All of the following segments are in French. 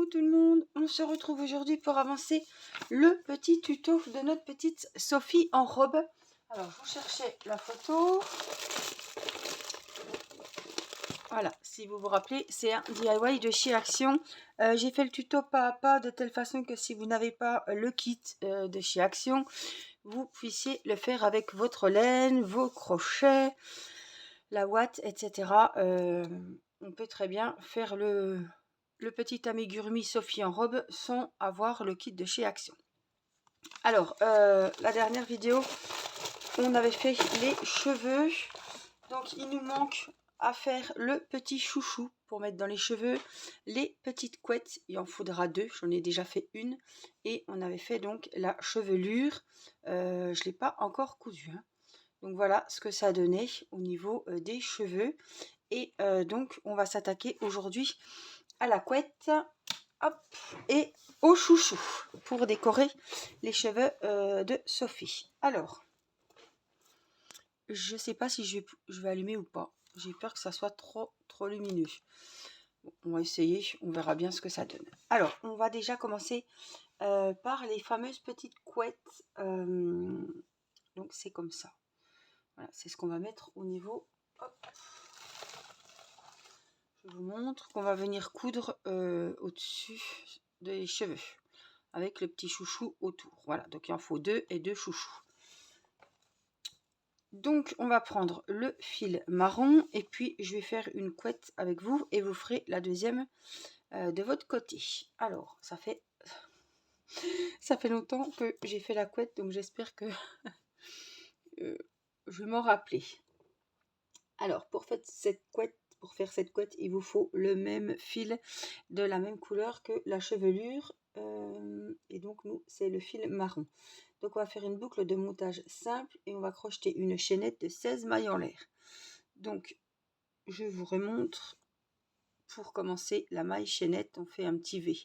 Coucou tout le monde, on se retrouve aujourd'hui pour avancer le petit tuto de notre petite Sophie en robe. Alors vous cherchez la photo. Voilà, si vous vous rappelez, c'est un DIY de chez Action. J'ai fait le tuto pas à pas de telle façon que si vous n'avez pas le kit de chez Action, vous puissiez le faire avec votre laine, vos crochets, la ouate, etc. On peut très bien faire le petit amigurumi Sophie en robe sans avoir le kit de chez Action. Alors, la dernière vidéo, on avait fait les cheveux. Donc, il nous manque à faire le petit chouchou pour mettre dans les cheveux. Les petites couettes, il en faudra 2. J'en ai déjà fait une. Et on avait fait donc la chevelure. Je ne l'ai pas encore cousue. Hein. Donc, voilà ce que ça donnait au niveau des cheveux. Et donc, on va s'attaquer aujourd'hui à la couette, hop, et au chouchou pour décorer les cheveux de Sophie. Alors, je sais pas si je vais allumer ou pas. J'ai peur que ça soit trop lumineux. Bon, on va essayer, on verra bien ce que ça donne. Alors, on va déjà commencer par les fameuses petites couettes. Donc, c'est comme ça. Voilà, c'est ce qu'on va mettre au niveau. Hop. Je vous montre qu'on va venir coudre au-dessus des cheveux avec le petit chouchou autour. Voilà, donc il en faut 2 et 2 chouchous. Donc on va prendre le fil marron et puis je vais faire une couette avec vous et vous ferez la deuxième de votre côté. Alors ça fait longtemps que j'ai fait la couette, donc j'espère que je vais m'en rappeler. Alors pour faire cette couette, il vous faut le même fil de la même couleur que la chevelure. Et donc nous, c'est le fil marron. Donc on va faire une boucle de montage simple et on va crocheter une chaînette de 16 mailles en l'air. Donc je vous remontre. Pour commencer la maille chaînette, on fait un petit V,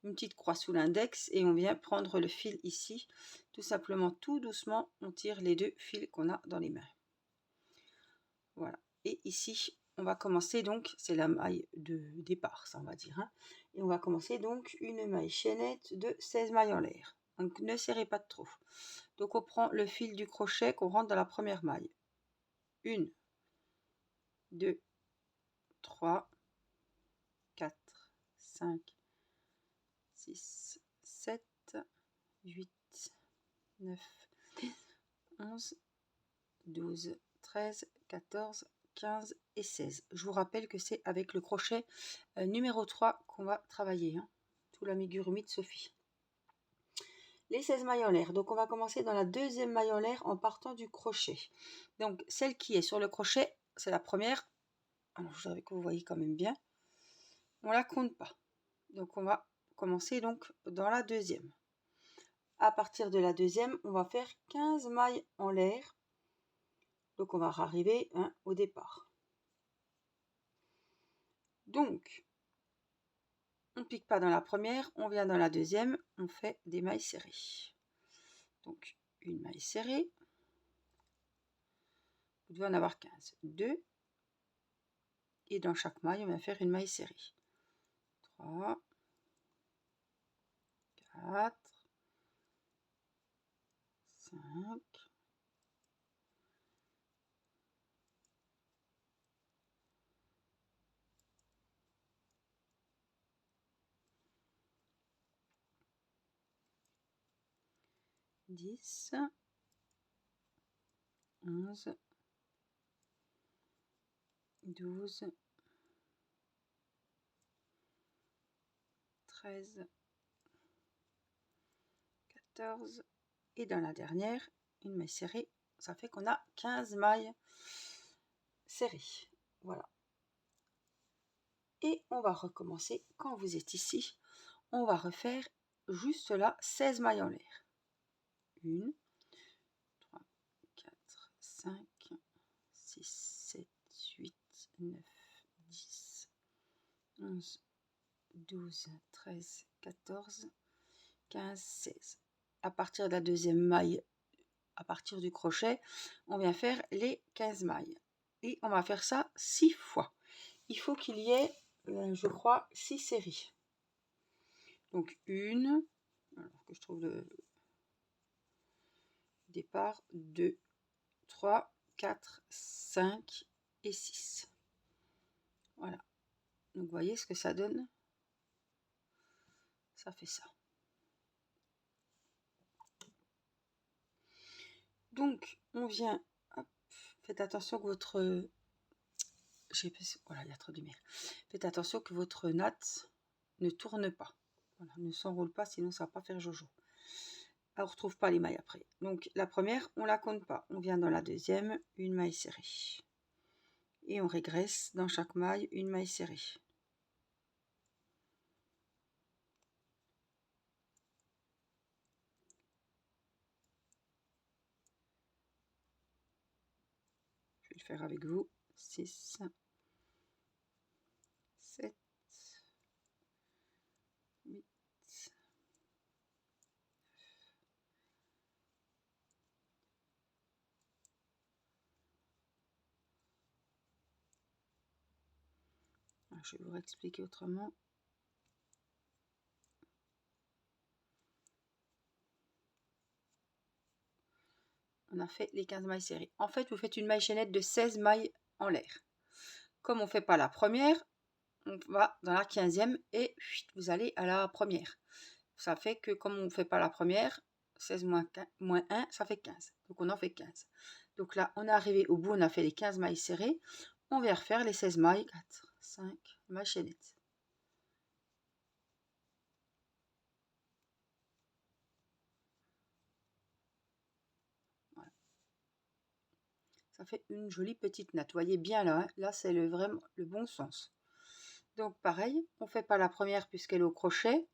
une petite croix sous l'index et on vient prendre le fil ici. Tout simplement, tout doucement, on tire les 2 fils qu'on a dans les mains. Voilà. Et ici, on va commencer donc, c'est la maille de départ, ça on va dire. Hein, et on va commencer donc une maille chaînette de 16 mailles en l'air. Donc ne serrez pas trop. Donc on prend le fil du crochet qu'on rentre dans la première maille. 1, 2, 3, 4, 5, 6, 7, 8, 9, 11, 12, 13, 14, 15 et 16. Je vous rappelle que c'est avec le crochet numéro 3 qu'on va travailler, hein, tout l'amigurumi de Sophie. Les 16 mailles en l'air, donc on va commencer dans la deuxième maille en l'air en partant du crochet. Donc celle qui est sur le crochet, c'est la première. Alors je voudrais que vous voyez quand même bien. On la compte pas. Donc on va commencer donc dans la deuxième. À partir de la deuxième, on va faire 15 mailles en l'air. Donc on va arriver au départ. Donc, on ne pique pas dans la première, on vient dans la deuxième, on fait des mailles serrées. Donc, une maille serrée. Vous devez en avoir 15. 2. Et dans chaque maille, on va faire une maille serrée. 3. 4. 5. 10, 11, 12, 13, 14 et dans la dernière, une maille serrée. Ça fait qu'on a 15 mailles serrées. Voilà. Et on va recommencer quand vous êtes ici. On va refaire juste là 16 mailles en l'air. 1, 3, 4, 5, 6, 7, 8, 9, 10, 11, 12, 13, 14, 15, 16. À partir de la deuxième maille, à partir du crochet, on vient faire les 15 mailles. Et on va faire ça 6 fois. Il faut qu'il y ait, je crois, 6 séries. Donc une, alors que je trouve le départ, 2, 3, 4, 5 et 6. Voilà. Donc vous voyez ce que ça donne. Ça fait ça. Donc on vient, hop, faites attention que votre, voilà, il y a trop de lumière. Faites attention que votre natte ne tourne pas. Voilà, ne s'enroule pas, sinon ça va pas faire jojo. On ne retrouve pas les mailles après. Donc la première, on la compte pas. On vient dans la deuxième, une maille serrée. Et on régresse dans chaque maille une maille serrée. Je vais le faire avec vous. 6, 7, 8, je vais vous expliquer autrement. On a fait les 15 mailles serrées. En fait, vous faites une maille chaînette de 16 mailles en l'air. Comme on ne fait pas la première, on va dans la 15e et vous allez à la première. Ça fait que comme on ne fait pas la première, 16 moins 1, ça fait 15. Donc on en fait 15. Donc là, on est arrivé au bout, on a fait les 15 mailles serrées. On vient refaire les 16 mailles, 4, 5 mailles chaînettes. Voilà. Ça fait une jolie petite natte. Vous voyez bien là, hein, là c'est vraiment le bon sens. Donc pareil, on ne fait pas la première puisqu'elle est au crochet.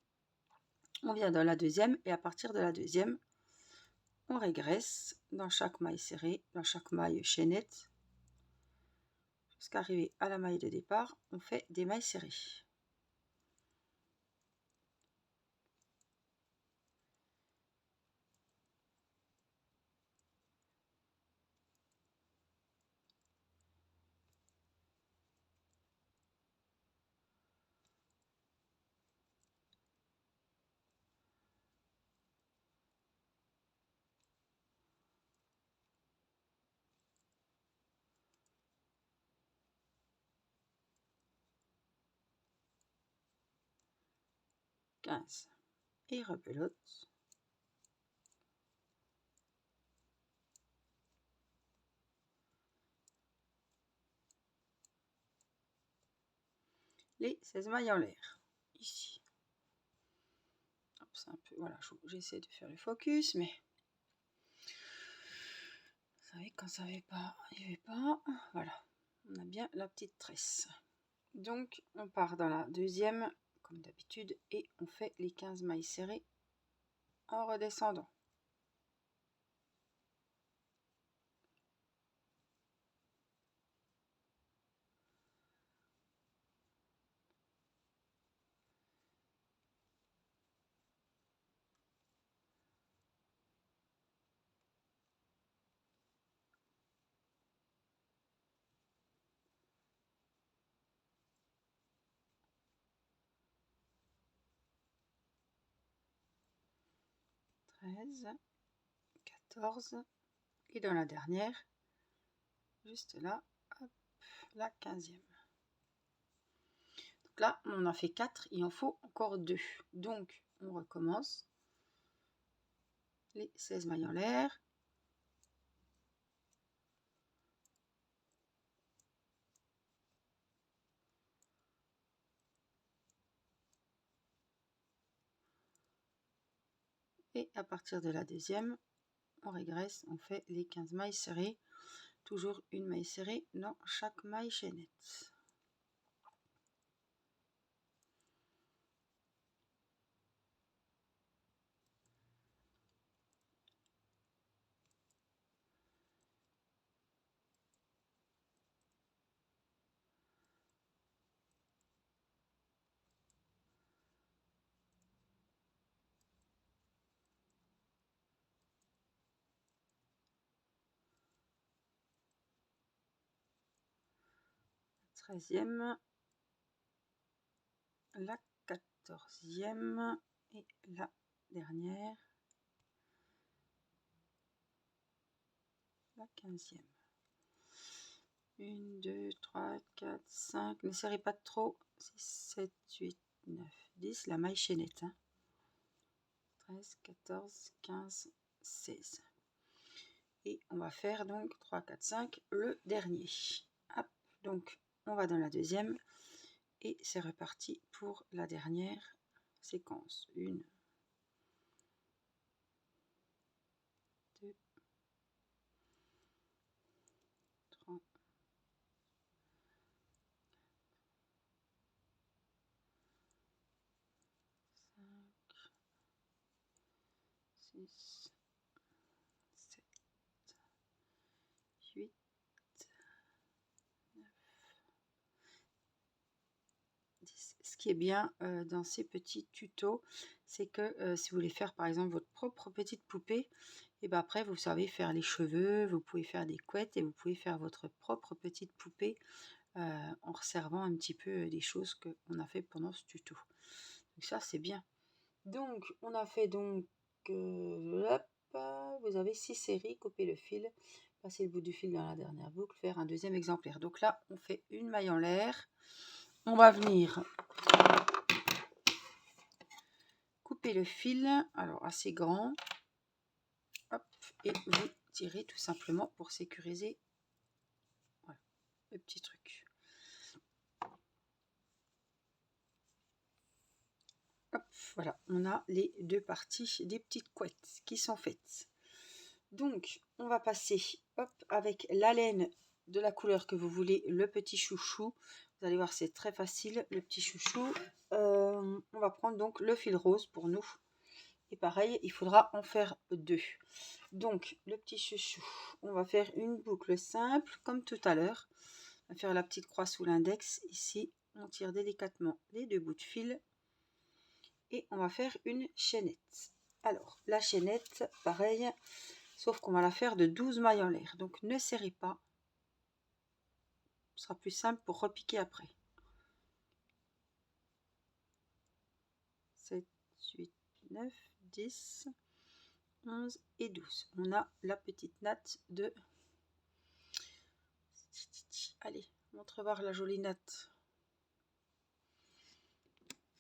On vient dans la deuxième et à partir de la deuxième, on régresse dans chaque maille serrée, dans chaque maille chaînette, jusqu'à arriver à la maille de départ. On fait des mailles serrées. Et rebelote. Les 16 mailles en l'air. Ici. C'est un peu, voilà, j'essaie de faire le focus, mais vous savez, quand ça ne va pas, il ne va pas. Voilà, on a bien la petite tresse. Donc, on part dans la deuxième, comme d'habitude, et on fait les 15 mailles serrées en redescendant. Treize, 14, et dans la dernière, juste là, hop, la 15e. Donc là, on en a fait 4, il en faut encore 2. Donc, on recommence. Les 16 mailles en l'air. Et à partir de la deuxième, on régresse, on fait les 15 mailles serrées. Toujours une maille serrée dans chaque maille chaînette. Treizième, la 14e et la dernière, la 15e. 1, 2, 3, 4, 5, ne serrez pas trop, 6, 7, 8, 9, 10, la maille chaînette, hein. 13, 14, 15, 16. Et on va faire donc 3, 4, 5, le dernier. Hop, donc on va dans la deuxième et c'est reparti pour la dernière séquence. 1, 2, 3, 5, 6, 7, 8, 9, 10. Ce qui est bien dans ces petits tutos, c'est que si vous voulez faire par exemple votre propre petite poupée, et bien après vous savez faire les cheveux, vous pouvez faire des couettes et vous pouvez faire votre propre petite poupée en resservant un petit peu des choses qu'on a fait pendant ce tuto. Donc ça c'est bien. Donc on a fait donc hop, vous avez 6 séries, coupez le fil, passez le bout du fil dans la dernière boucle, faire un deuxième exemplaire. Donc là on fait une maille en l'air, on va venir couper le fil, alors assez grand, hop, et vous tirez tout simplement pour sécuriser, voilà, le petit truc. Hop, voilà, on a les deux parties des petites couettes qui sont faites. Donc, on va passer, hop, avec la laine de la couleur que vous voulez, le petit chouchou. Vous allez voir, c'est très facile, le petit chouchou. On va prendre donc le fil rose pour nous. Et pareil, il faudra en faire 2. Donc, le petit chouchou, on va faire une boucle simple, comme tout à l'heure. On va faire la petite croix sous l'index. Ici, on tire délicatement les 2 bouts de fil. Et on va faire une chaînette. Alors, la chaînette, pareil, sauf qu'on va la faire de 12 mailles en l'air. Donc, ne serrez pas. Ce sera plus simple pour repiquer après. 7, 8, 9, 10, 11 et 12. On a la petite natte de... Allez, montre voir la jolie natte.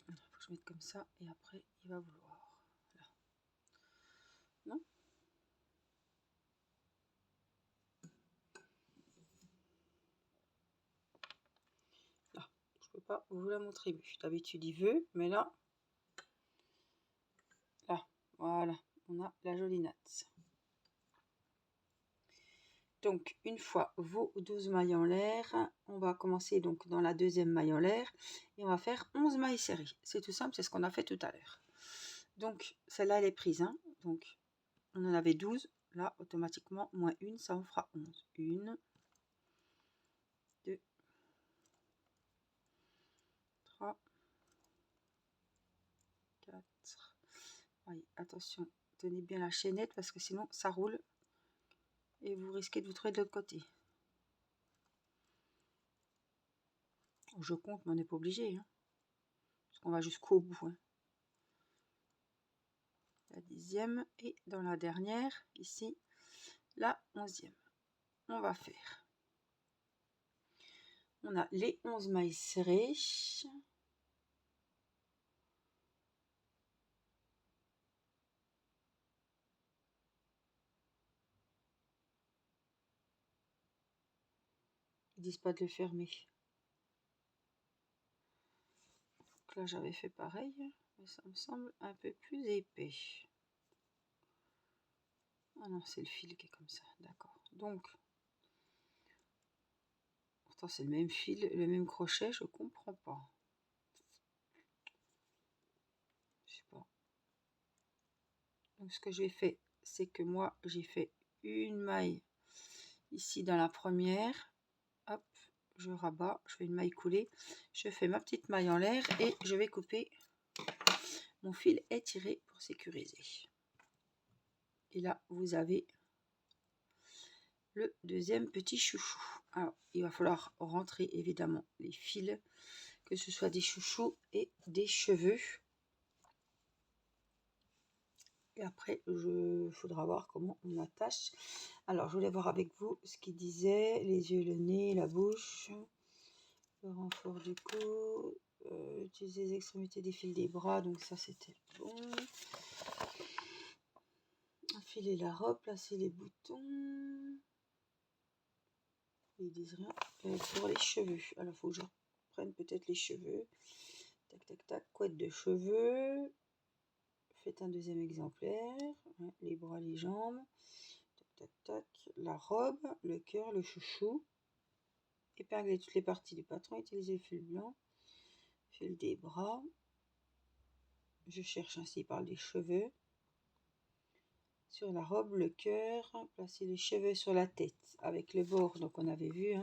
Il faut que je mette comme ça et après, il va vouloir. Là. Non ? Là, je peux pas vous la montrer mieux. D'habitude, il veut, mais là... Là, voilà, on a la jolie natte. Donc, une fois vos 12 mailles en l'air, on va commencer donc dans la deuxième maille en l'air et on va faire 11 mailles serrées. C'est tout simple, c'est ce qu'on a fait tout à l'heure. Donc, celle-là, elle est prise. Hein. Donc, on en avait 12. Là, automatiquement, moins une, ça en fera 11. 1, 2, 3, 4. Allez, attention, tenez bien la chaînette parce que sinon, ça roule et vous risquez de vous trouver de l'autre côté. Je compte, mais on n'est pas obligé. Hein, parce qu'on va jusqu'au bout. Hein. La 10e et dans la dernière, ici, la 11e. On va faire. On a les 11 mailles serrées. Ils disent pas de le fermer. Donc là, j'avais fait pareil, mais ça me semble un peu plus épais. Ah non, c'est le fil qui est comme ça, d'accord. Donc, pourtant c'est le même fil, le même crochet, je comprends pas. Je sais pas. Donc ce que j'ai fait, c'est que moi j'ai fait une maille ici dans la première. Hop, je rabats, je fais une maille coulée, je fais ma petite maille en l'air et je vais couper. Mon fil est tiré pour sécuriser. Et là, vous avez le deuxième petit chouchou. Alors, il va falloir rentrer évidemment les fils que ce soit des chouchous et des cheveux. Et après, il faudra voir comment on attache. Alors, je voulais voir avec vous ce qu'il disait. Les yeux, le nez, la bouche. Le renfort du cou. Utiliser les extrémités des fils des bras. Donc ça, c'était bon. Enfiler la robe, placer les boutons. Ils disent rien. Pour les cheveux. Alors, il faut que je reprenne peut-être les cheveux. Tac, tac, tac. Couette de cheveux. Faites un deuxième exemplaire. Les bras, les jambes. Tac, tac, la robe, le cœur, le chouchou. Épingler toutes les parties du patron. Utiliser le fil blanc. Fil des bras. Je cherche ainsi par les cheveux. Sur la robe, le cœur. Placer les cheveux sur la tête avec le bord. Donc on avait vu.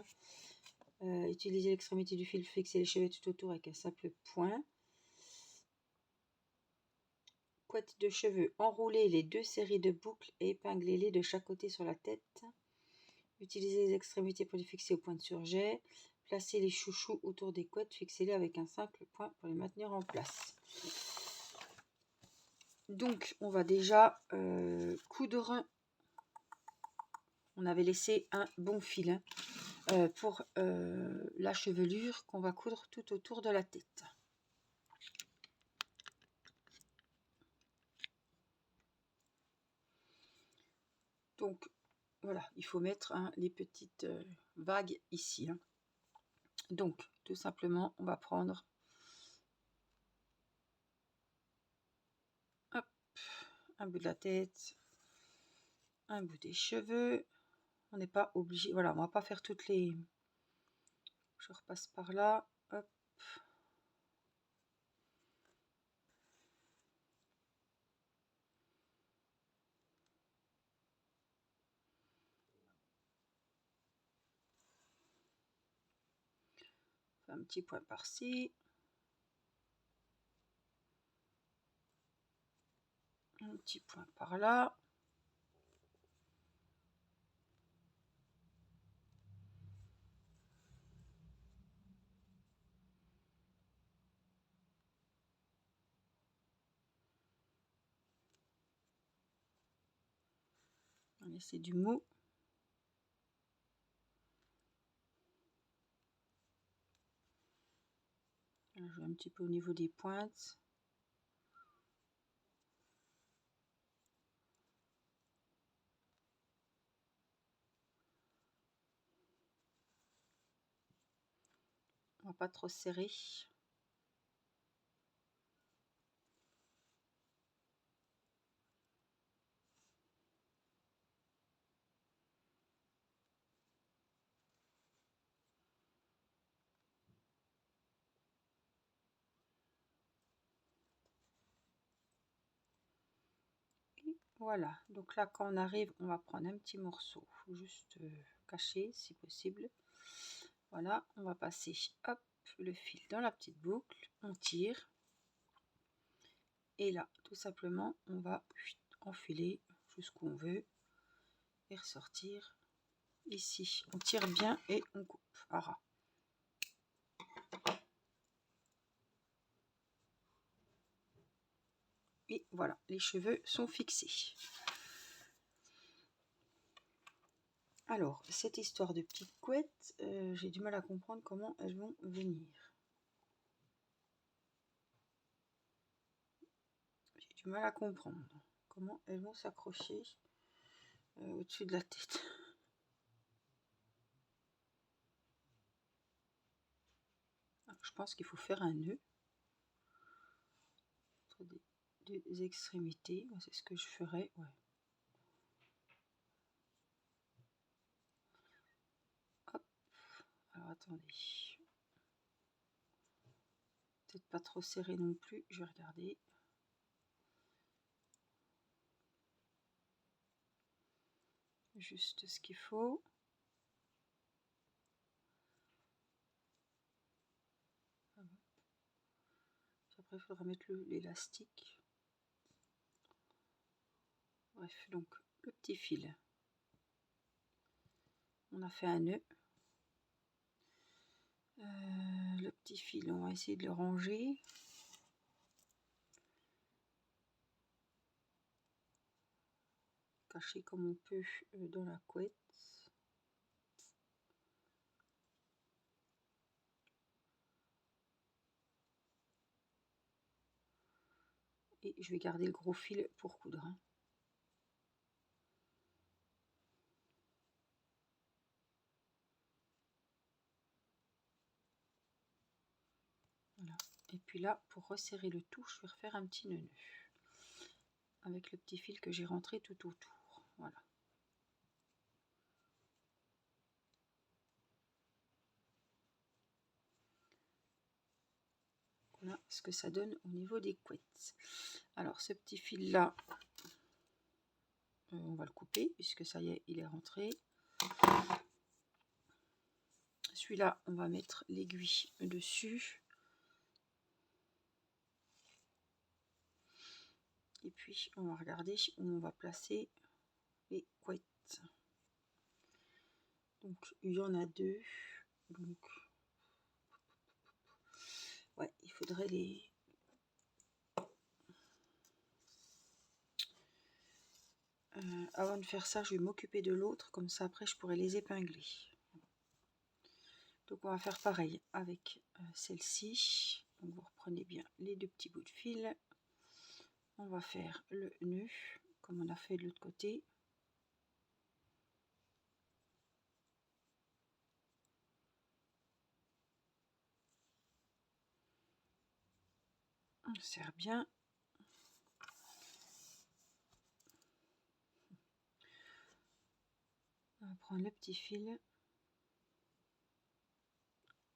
Utiliser l'extrémité du fil, fixer les cheveux tout autour avec un simple point. Couette de cheveux. Enrouler les 2 séries de boucles et épingler-les de chaque côté sur la tête. Utilisez les extrémités pour les fixer au point de surjet. Placez les chouchous autour des couettes. Fixez-les avec un simple point pour les maintenir en place. Donc, on va déjà coudre. On avait laissé un bon fil pour la chevelure qu'on va coudre tout autour de la tête. Donc, voilà, il faut mettre les petites vagues ici. Donc, tout simplement, on va prendre un bout de la tête, un bout des cheveux. On n'est pas obligé, voilà, on va pas faire toutes les... Je repasse par là, hop. Un petit point par-ci. Un petit point par là. On va laisser du mou. Je vais un petit peu au niveau des pointes. On va pas trop serrer. Voilà, donc là quand on arrive, on va prendre un petit morceau, juste caché si possible. Voilà, on va passer hop le fil dans la petite boucle, on tire. Et là, tout simplement, on va enfiler jusqu'où on veut et ressortir ici. On tire bien et on coupe à ras. Et voilà, les cheveux sont fixés. Alors, cette histoire de petites couettes, j'ai du mal à comprendre comment elles vont venir. J'ai du mal à comprendre comment elles vont s'accrocher au-dessus de la tête. Alors, je pense qu'il faut faire un nœud entre deux extrémités. C'est ce que je ferais, ouais. Hop. Alors, attendez. Peut-être pas trop serré non plus, je vais regarder. Juste ce qu'il faut. Après, il faudra mettre l'élastique. Bref, donc le petit fil. On a fait un nœud. le petit fil, on va essayer de le ranger. Cacher comme on peut dans la couette. Et je vais garder le gros fil pour coudre. Hein. Voilà. Et puis là, pour resserrer le tout, je vais refaire un petit nœud avec le petit fil que j'ai rentré tout autour. Voilà. Voilà ce que ça donne au niveau des couettes. Alors ce petit fil là, on va le couper puisque ça y est, il est rentré. Celui-là, on va mettre l'aiguille dessus. Et puis on va regarder où on va placer les couettes. Donc il y en a deux. Donc ouais, il faudrait les... avant de faire ça, je vais m'occuper de l'autre, comme ça après je pourrai les épingler. Donc on va faire pareil avec celle-ci. Donc vous reprenez bien les deux petits bouts de fil. On va faire le nœud comme on a fait de l'autre côté. On serre bien. On va prendre le petit fil.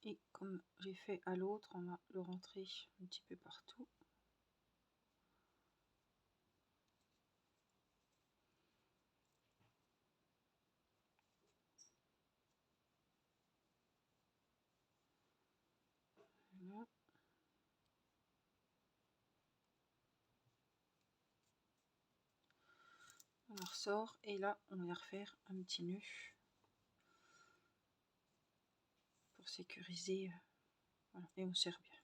Et comme j'ai fait à l'autre, on va le rentrer un petit peu partout. Voilà. On la ressort et là on va refaire un petit nœud pour sécuriser. Voilà, et on serre bien.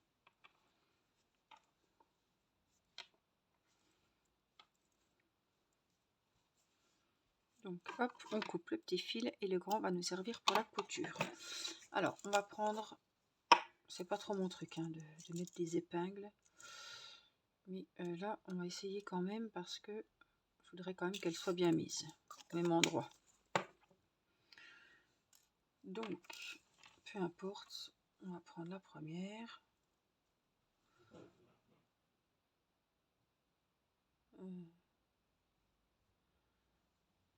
Donc hop, on coupe le petit fil et le grand va nous servir pour la couture. Alors on va prendre, c'est pas trop mon truc hein, de mettre des épingles, mais là on va essayer quand même parce que je voudrais quand même qu'elle soit bien mise au même endroit. Donc peu importe, on va prendre la première.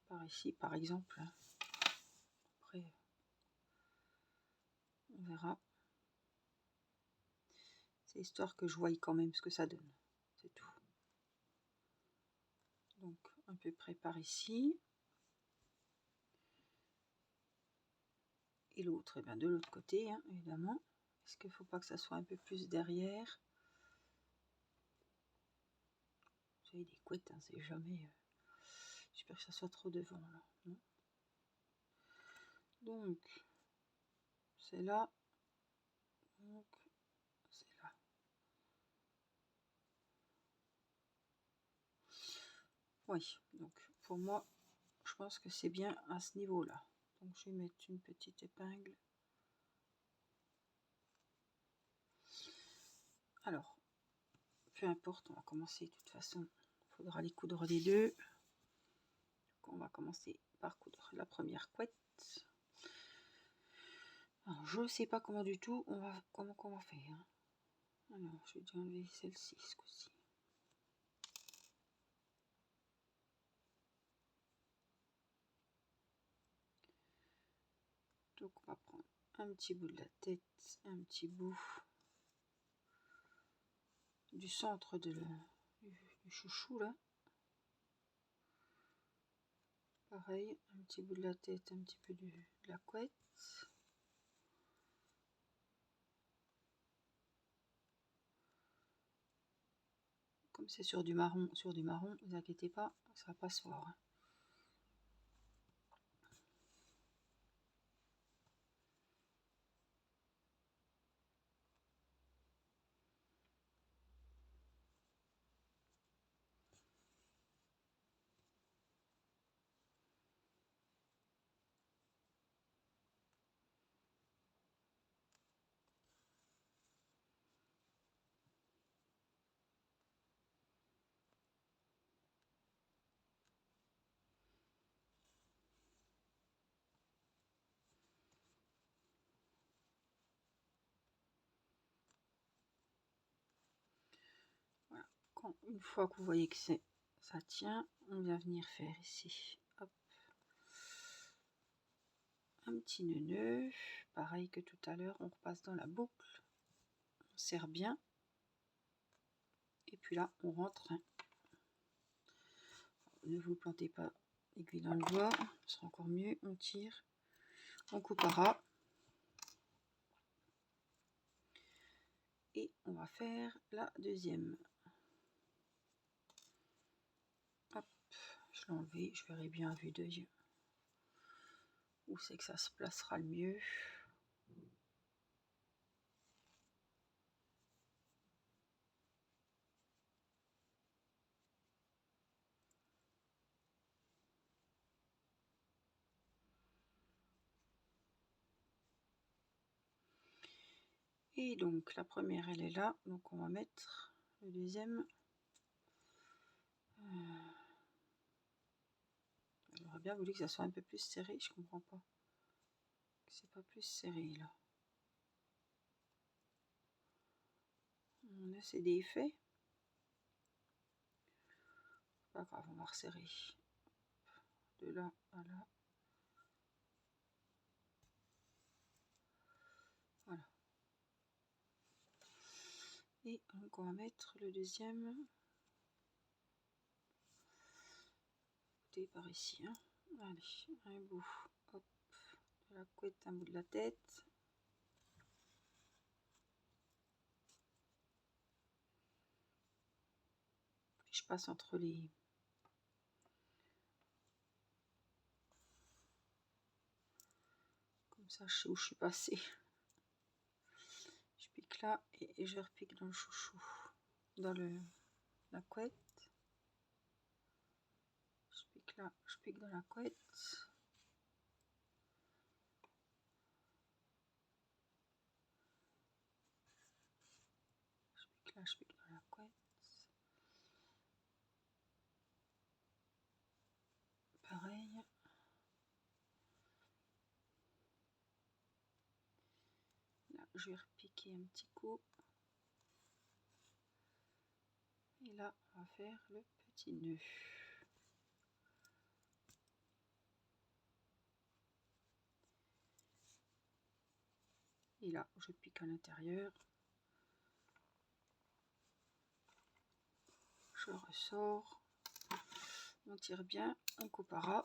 Par ici par exemple. Après on verra. C'est histoire que je voie quand même ce que ça donne. C'est tout. Donc à peu près par ici. Et l'autre, et bien de l'autre côté, hein, évidemment. Est-ce qu'il ne faut pas que ça soit un peu plus derrière? Vous savez, des couettes, hein, c'est jamais... J'espère que ça soit trop devant, là. Non, donc, c'est là. Donc, c'est là. Oui, donc pour moi, je pense que c'est bien à ce niveau-là. Donc je vais mettre une petite épingle. Alors, peu importe, on va commencer de toute façon. Il faudra les coudre les deux. Donc on va commencer par coudre la première couette. Alors, je ne sais pas comment du tout comment on va faire. Hein. Alors, je vais déjà enlever celle-ci ce coup-ci. Donc on va prendre un petit bout de la tête, un petit bout du centre du chouchou là. Pareil, un petit bout de la tête, un petit peu de la couette. Comme c'est sur du marron, vous inquiétez pas, ça va pas se voir. Une fois que vous voyez que ça tient, on vient venir faire ici, hop, un petit nœud, pareil que tout à l'heure, on repasse dans la boucle, on serre bien, et puis là on rentre. Ne vous plantez pas l'aiguille dans le doigt, ce sera encore mieux, on tire, on coupera, et on va faire la deuxième. Hop, je l'ai enlevé, je verrai bien à vue d'œil où c'est que ça se placera le mieux. Et donc la première elle est là, donc on va mettre le deuxième. J'aurais bien voulu que ça soit un peu plus serré, je comprends pas. C'est pas plus serré là. Là c'est des effets. Pas grave, on va resserrer. De là à là. Voilà. Et donc on va mettre le deuxième. Écoutez, par ici. Hein. Allez, un bout. Hop. De la couette, un bout de la tête. Je passe entre les... Comme ça, je sais où je suis passée. Je pique là et je repique dans le chouchou. Dans la couette. Je pique là, je pique dans la couette. Je pique là, je pique dans la couette. Pareil. Là, je vais repiquer un petit coup. Et là, on va faire le petit nœud. Et là, je pique à l'intérieur. Je ressors. On tire bien, on coupera.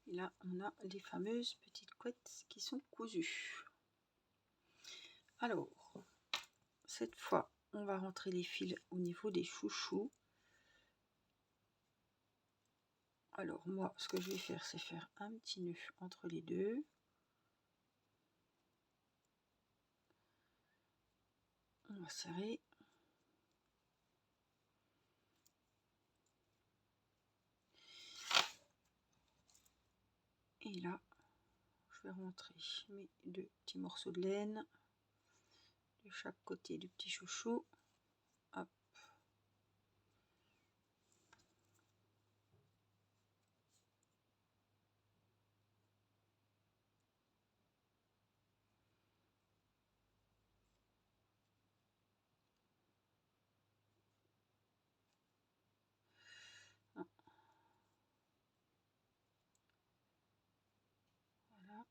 Et là, on a les fameuses petites couettes qui sont cousues. Alors, cette fois, on va rentrer les fils au niveau des chouchous. Alors moi, ce que je vais faire, c'est faire un petit nœud entre les deux. On va serrer. Et là, je vais rentrer mes deux petits morceaux de laine de chaque côté du petit chouchou. Hop. Voilà.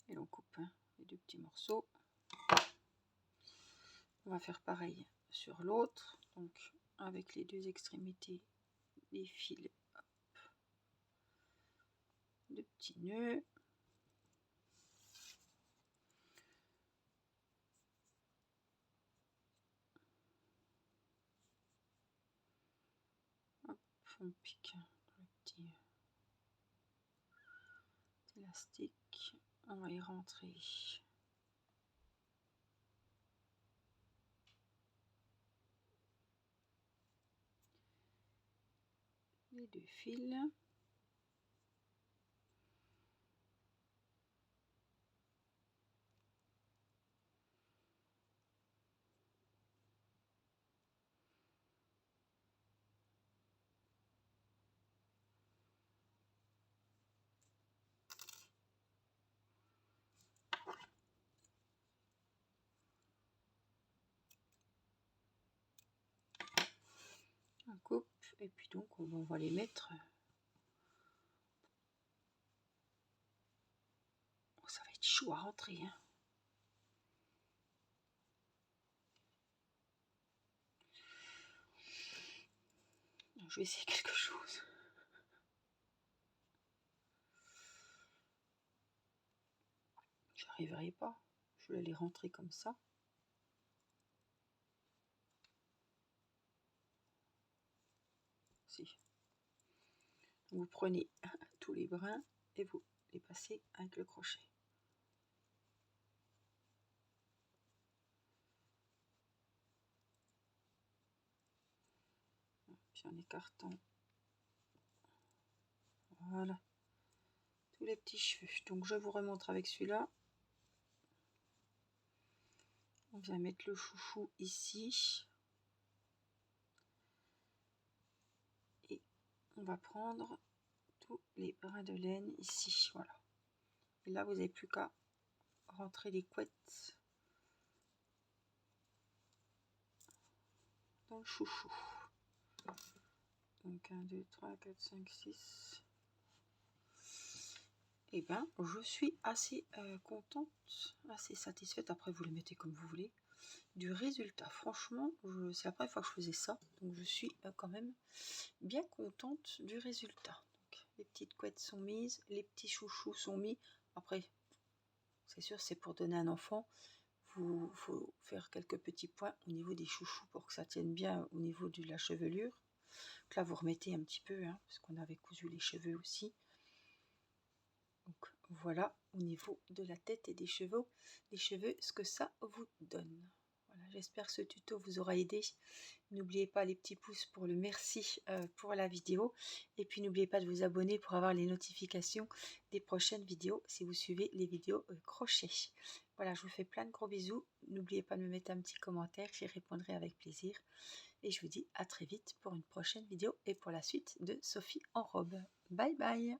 Et on coupe les deux petits morceaux. On va faire pareil sur l'autre, donc avec les deux extrémités des fils, hop, de petits nœuds. Hop, on pique dans le petit élastique, on va y rentrer les deux fils. coupe et puis donc on va les mettre. Oh, ça va être chaud à rentrer, hein. Je vais essayer quelque chose. J'arriverai pas. Je vais les rentrer comme ça. Si. Vous prenez tous les brins et vous les passez avec le crochet. Puis en écartant, voilà, tous les petits cheveux. Donc je vous remontre avec celui-là. On vient mettre le chouchou ici. Et on va prendre tous les brins de laine ici, voilà. Et là, vous n'avez plus qu'à rentrer les couettes dans le chouchou. Donc 1, 2, 3, 4, 5, 6. Et ben, je suis assez contente, assez satisfaite. Après, vous les mettez comme vous voulez. Du résultat, franchement, c'est la première fois que je faisais ça. Donc, je suis quand même bien contente du résultat. Donc, les petites couettes sont mises, les petits chouchous sont mis. Après, c'est sûr, c'est pour donner à un enfant. Il faut faire quelques petits points au niveau des chouchous pour que ça tienne bien au niveau de la chevelure. Donc là, vous remettez un petit peu, hein, parce qu'on avait cousu les cheveux aussi. Donc voilà au niveau de la tête et des cheveux, ce que ça vous donne. Voilà, j'espère que ce tuto vous aura aidé. N'oubliez pas les petits pouces pour le merci pour la vidéo. Et puis n'oubliez pas de vous abonner pour avoir les notifications des prochaines vidéos si vous suivez les vidéos crochet. Voilà, je vous fais plein de gros bisous. N'oubliez pas de me mettre un petit commentaire, j'y répondrai avec plaisir. Et je vous dis à très vite pour une prochaine vidéo et pour la suite de Sophie en robe. Bye bye!